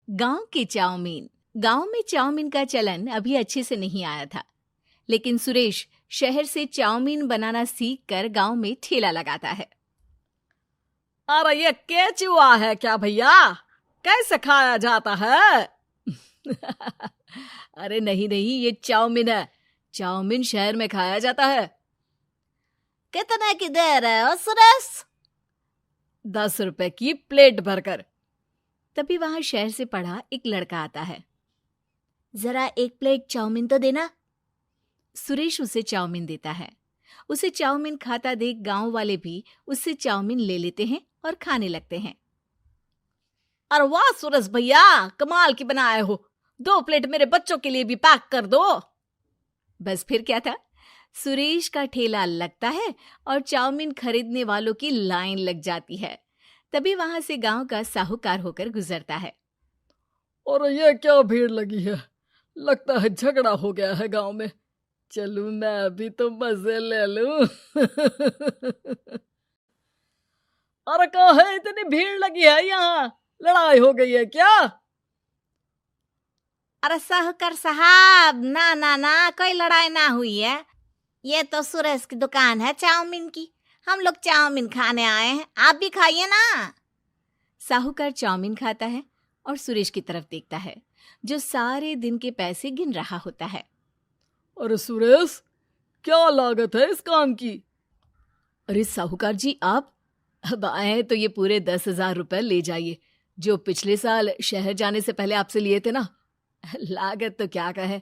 गांव के चाउमीन। गांव में चाउमीन का चलन अभी अच्छे से नहीं आया था, लेकिन सुरेश शहर से चाउमीन बनाना सीख कर गांव में ठेला लगाता है। अरे ये केचुआ है क्या भैया? कैसे खाया जाता है? अरे नहीं नहीं, ये चाउमीन है। चाउमीन शहर में खाया जाता है। कितने की दे रहे हो सुरेश? 10 रुपए की प्लेट भरकर। तभी वहां शहर से पढ़ा एक लड़का आता है। जरा एक प्लेट चाउमीन तो देना। सुरेश उसे चाउमीन देता है। उसे चाउमीन खाता देख गांव वाले भी उससे चाउमीन ले लेते हैं और खाने लगते हैं। अरे वाह सुरेश भैया, कमाल की बनाए हो। 2 प्लेट मेरे बच्चों के लिए भी पैक कर दो। बस फिर क्या था, सुरेश का ठेला लगता है और चाउमीन खरीदने वालों की लाइन लग जाती है। तभी वहां से गांव का साहूकार होकर गुजरता है। और ये क्या भीड़ लगी है? लगता है झगड़ा हो गया है गांव में। चलूं मैं अभी तो मजे ले लूं। अरे कहाँ है, इतनी भीड़ लगी है यहाँ? लड़ाई हो गई है क्या? अरे साहूकार साहब, ना ना ना, कोई लड़ाई ना हुई है। ये तो सुरेश की दुकान है चाउमीन की। हम लोग चाउमीन खाने आए हैं, आप भी खाइए ना। साहूकार चाउमीन खाता है और सुरेश की तरफ देखता है, जो सारे दिन के पैसे गिन रहा होता है। अरे सुरेश, क्या लागत है इस काम की? अरे साहूकार जी, आप अब आए तो ये पूरे 10,000 रुपए ले जाइए, जो पिछले साल शहर जाने से पहले आपसे लिए थे ना। लागत तो क्या कहे,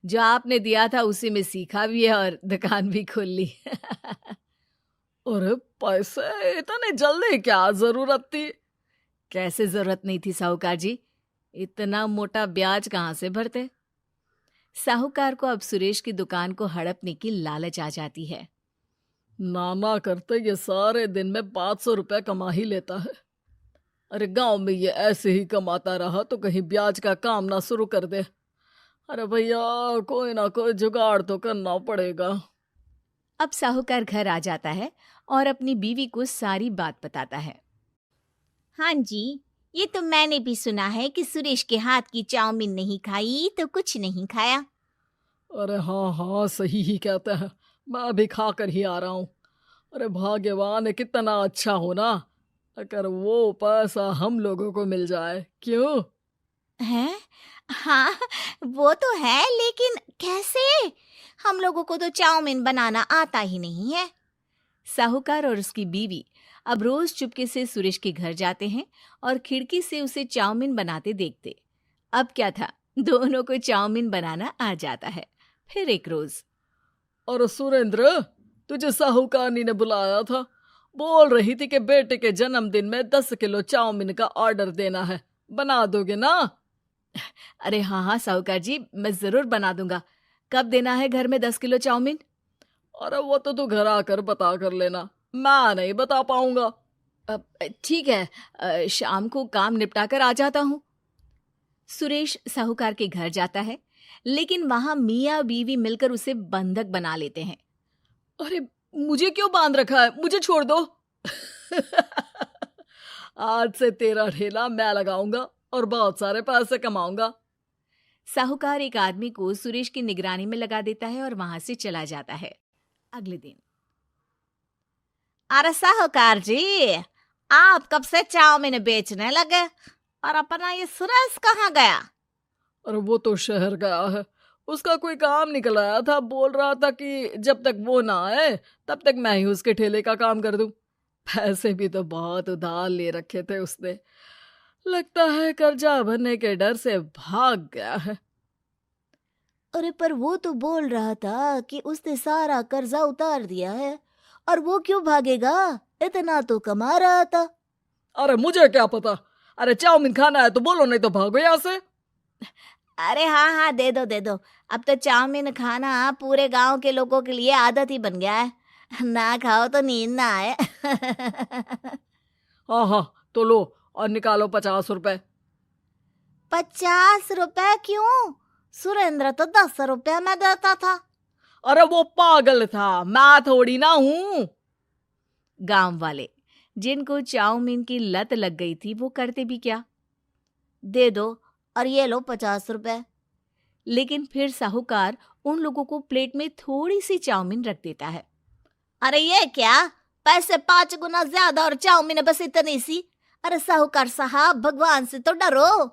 जो आपने दिया था उसी में सीखा भी है और दुकान भी खोल ली। अरे पैसे इतने जल्दी क्या जरूरत थी? कैसे जरूरत नहीं थी साहूकार जी, इतना मोटा ब्याज कहाँ से भरते। साहूकार को अब सुरेश की दुकान को हड़पने की लालच आ जाती है। नाना करते ये सारे दिन में 500 रुपए कमा ही लेता है। अरे गांव में ये ऐसे ही कमाता रहा तो कहीं ब्याज का काम ना शुरू कर दे। अरे भैया, कोई ना कोई जुगाड़ तो करना पड़ेगा। अब साहूकार घर आ जाता है और अपनी बीवी को सारी बात बताता है। हाँ जी, ये तो मैंने भी सुना है कि सुरेश के हाथ की चाउमीन नहीं खाई तो कुछ नहीं खाया। अरे हाँ हाँ, सही ही कहते हैं। मैं भी खा कर ही आ रहा हूँ। अरे भाग्यवान है, कितना अच्छा हो ना अगर वो पैसा हम लोगों को मिल जाए। क्यों? हैं? हाँ, वो तो है, लेकिन कैसे? हम लोगों को तो चाउमीन बनाना आता ही नहीं है। साहूकार और उसकी बीवी अब रोज चुपके से सुरेश के घर जाते हैं और खिड़की से उसे चाउमीन बनाते देखते। अब क्या था, दोनों को चाउमीन बनाना आ जाता है। फिर एक रोज, और सुरेंद्र, तुझे साहूकारनी ने बुलाया था। बोल रही थी कि बेटे के जन्मदिन में 10 किलो चाउमीन का ऑर्डर देना है। बना दोगे ना? अरे हाँ हाँ साहूकार जी, मैं जरूर बना दूंगा। कब देना है घर में 10 किलो चाउमीन? अरे वो तो तू घर आकर बता कर लेना, मैं नहीं बता पाऊंगा। ठीक है, शाम को काम निपटा कर आ जाता हूँ। सुरेश साहूकार के घर जाता है, लेकिन वहां मियाँ बीवी मिलकर उसे बंधक बना लेते हैं। अरे मुझे क्यों बांध रखा है? मुझे छोड़ दो। आज से तेरा ठेला मैं लगाऊंगा और बहुत सारे पैसे कमाऊंगा। साहूकार एक आदमी को सुरेश की निगरानी में लगा देता है और वहां से चला जाता है। अगले दिन, अरे साहूकार जी, आप कब से चाउमीन बेचने लगे और अपना ये सुरेश कहाँ गया? और वो तो शहर गया है। उसका कोई काम निकल आया था। बोल रहा था कि जब तक वो ना आए तब तक मैं ही उसके ठेले का काम कर दूं। पैसे भी तो बहुत उधार ले रखे थे उसने। लगता है कर्जा भरने के डर से भाग गया है। अरे पर वो तो बोल रहा था कि उसने सारा कर्जा उतार दिया है, और वो क्यों भागेगा? इतना तो कमा रहा था। अरे मुझे क्या पता। अरे चाउमीन खाना है तो बोलो, नहीं तो भागो यहाँ से। अरे हाँ हाँ, दे दो दे दो। अब तो चाउमीन खाना पूरे गांव के लोगों के लिए आदत ही बन गया है। ना खाओ तो नींद ना आए। हाँ हाँ, तो लो और निकालो 50 रुपए। 50 रुपए क्यों? सुरेंद्र तो 10 रुपए में देता था। अरे वो पागल था, मैं थोड़ी ना हूँ। गांव वाले, जिनको चाउमीन की लत लग गई थी, वो करते भी क्या? दे दो और ये लो 50 रुपए। लेकिन फिर साहूकार उन लोगों को प्लेट में थोड़ी सी चाउमीन रख देता है। अरे ये क्या, पैसे 5 गुना ज्यादा और चाउमीन बस इतनी सी। अरे साहूकार साहब, भगवान से तो डरो।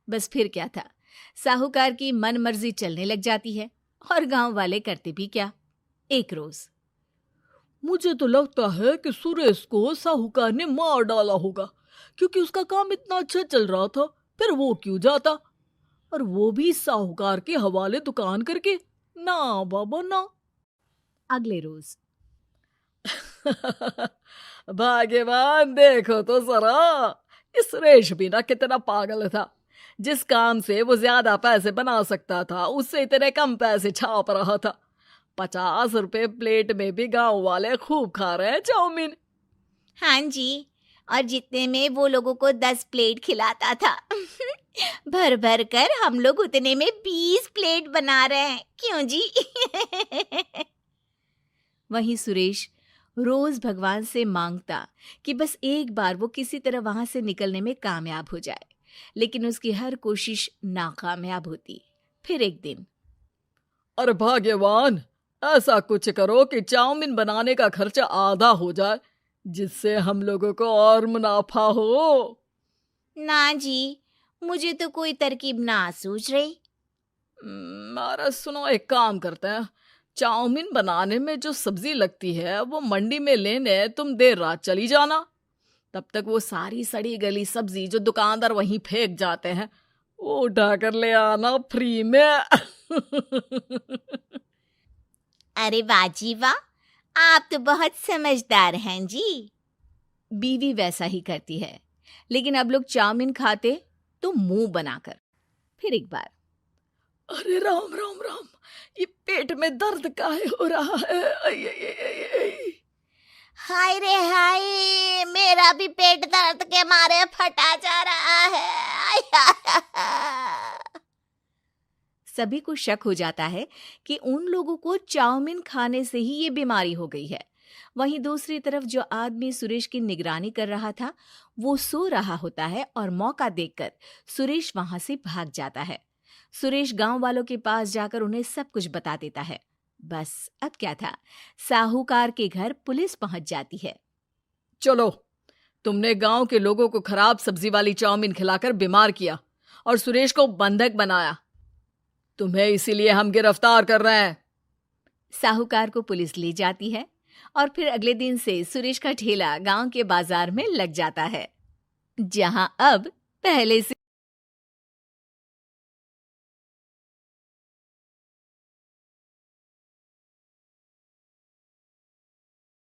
बस फिर क्या था, साहूकार की मन मर्जी चलने लग जाती है और गांव वाले करते भी क्या। एक रोज मुझे तो लगता है कि सुरेश को साहूकार ने मार डाला होगा, क्योंकि उसका काम इतना अच्छा चल रहा था, फिर वो क्यों जाता, और वो भी साहूकार के हवाले दुकान करके। ना बाबा ना। अगले रोज भाग्यवान, देखो तो जरा, इस सुरेश भी ना कितना पागल था। जिस काम से वो ज्यादा पैसे बना सकता था, उससे इतने कम पैसे छाप रहा था। 50 रुपए प्लेट में भी गांव वाले खूब खा रहे हैं चाउमीन। हाँ जी, और जितने में वो लोगों को 10 प्लेट खिलाता था भर भर कर हम लोग उतने में 20 प्लेट बना रहे हैं। क्यों जी? वहीं सुरेश रोज भगवान से मांगता कि बस एक बार वो किसी तरह वहां से निकलने में कामयाब हो जाए, लेकिन उसकी हर कोशिश नाकामयाब होती। फिर एक दिन, अरे भाग्यवान, ऐसा कुछ करो कि चाउमीन बनाने का खर्चा आधा हो जाए, जिससे हम लोगों को और मुनाफा हो। ना जी, मुझे तो कोई तरकीब ना सूझ रही। अरे सुनो, एक काम करते हैं, चाउमीन बनाने में जो सब्जी लगती है वो मंडी में लेने तुम देर रात चली जाना। तब तक वो सारी सड़ी गली सब्जी जो दुकानदार वहीं फेंक जाते हैं, वो उठा कर ले आना फ्री में। अरे वाह जी वाह, आप तो बहुत समझदार हैं जी। बीवी वैसा ही करती है, लेकिन अब लोग चाउमीन खाते तो मुंह बनाकर। फिर एक बार, अरे राम राम राम, ये पेट में दर्द काहे हो रहा है? आई, आई, आई, आई, आई। हाय रे हाय, मेरा भी पेट दर्द के मारे फटा जा रहा है। सभी को शक हो जाता है कि उन लोगों को चाउमीन खाने से ही ये बीमारी हो गई है। वहीं दूसरी तरफ जो आदमी सुरेश की निगरानी कर रहा था, वो सो रहा होता है और मौका देखकर सुरेश वहां से भाग जाता है। सुरेश गांव वालों के पास जाकर उन्हें सब कुछ बता देता है। बस अब क्या था, साहूकार के घर पुलिस पहुंच जाती है। चलो, तुमने गांव के लोगों को खराब सब्जी वाली चाउमीन खिलाकर बीमार किया और सुरेश को बंधक बनाया। तुम्हें इसीलिए हम गिरफ्तार कर रहे हैं। साहूकार को पुलिस ले जाती है और फिर अगले दिन से सुरेश का ठेला गांव के बाजार में लग जाता है, जहां अब पहले से